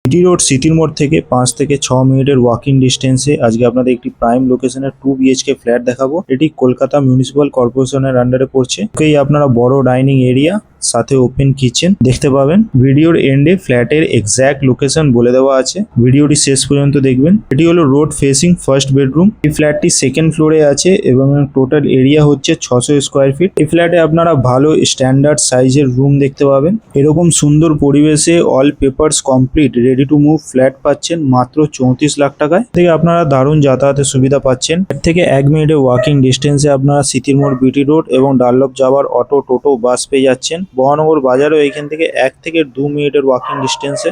GT road সিটির মোড় থেকে 5 থেকে 6 মিনিটের ওয়াকিং ডিস্টেন্সে আজকে আপনাদের একটি প্রাইম লোকেশনের 2 বিএইচকে ফ্ল্যাট দেখাবো। এটি কলকাতা মিউনিসিপাল কর্পোরেশনের আন্ডারে পড়ছে। এই আপনারা বড় ডাইনিং এরিয়া সাথে ওপেন কিচেন দেখতে পাবেন। ভিডিওর এন্ডে ফ্ল্যাটের এক্স্যাক্ট লোকেশন বলে দেওয়া আছে, ভিডিওটি শেষ পর্যন্ত দেখবেন। এটি হলো রোড ফেসিং ফার্স্ট বেডরুম। এই ফ্ল্যাটটি সেকেন্ড ফ্লোরে আছে এবং টোটাল এরিয়া হচ্ছে 600 স্কোয়ার ফিট। এই ফ্ল্যাটে আপনারা ভালো স্ট্যান্ডার্ড সাইজের রুম দেখতে পাবেন। এরকম সুন্দর পরিবেশে all papers complete ready to move flat পাচ্ছেন মাত্র 34 লাখ টাকায়। থেকে আপনারা দারুণ যাতায়াতের সুবিধা পাচ্ছেন। এর থেকে 1 মিনিটের ওয়াকিং ডিস্টেন্সে আপনারা সিটির মোড় বিটি রোড এবং ডানলপ যাওয়ার অটো, টোটো, বাস পেয়ে যাচ্ছেন। বহনগর বাজারও এখান থেকে 1 থেকে 2 মিনিটের ওয়াকিং ডিস্টেন্সে।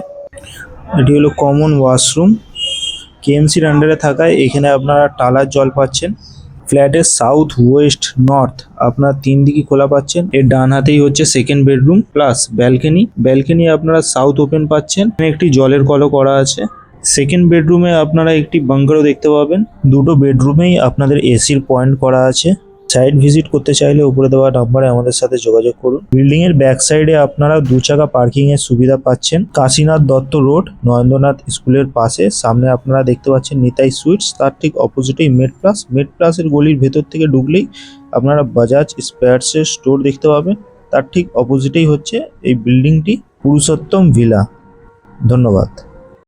এটি হলো কমন ওয়াশরুম। কেএমসির আন্ডারে থাকায় এখানে আপনারা টালার জল পাচ্ছেন। ফ্ল্যাটের সাউথ, ওয়েস্ট, নর্থ আপনারা 3 দিকই খোলা পাচ্ছেন। এর ডান হাতেই হচ্ছে সেকেন্ড বেডরুম প্লাস ব্যালকনি আপনারা সাউথ ওপেন পাচ্ছেন। এখানে একটি জলের কলও করা আছে। সেকেন্ড বেডরুমে আপনারা একটি বাঙ্কারও দেখতে পাবেন। দুটো বেডরুমেই আপনাদের এসির পয়েন্ট করা আছে। সাইট ভিজিট করতে চাইলে উপরে দেওয়া নাম্বারে আমাদের সাথে যোগাযোগ করুন। বিল্ডিং এর ব্যাক সাইডে আপনারা 2 চাকা পার্কিং এর সুবিধা পাচ্ছেন। কাশীনাথ দত্ত রোড, নরেন্দ্রনাথ স্কুলের পাশে। সামনে আপনারা দেখতে পাচ্ছেন নিতাই সুইটস, তার ঠিক অপোজিটেই মেড প্লাস এর গলির ভেতর থেকে ঢুকলেই আপনারা বাজাজ স্পেয়ারস এর স্টোর দেখতে পাবেন। তার ঠিক অপোজিটেই হচ্ছে এই বিল্ডিংটি পুরুষোত্তম ভিলা। ধন্যবাদ।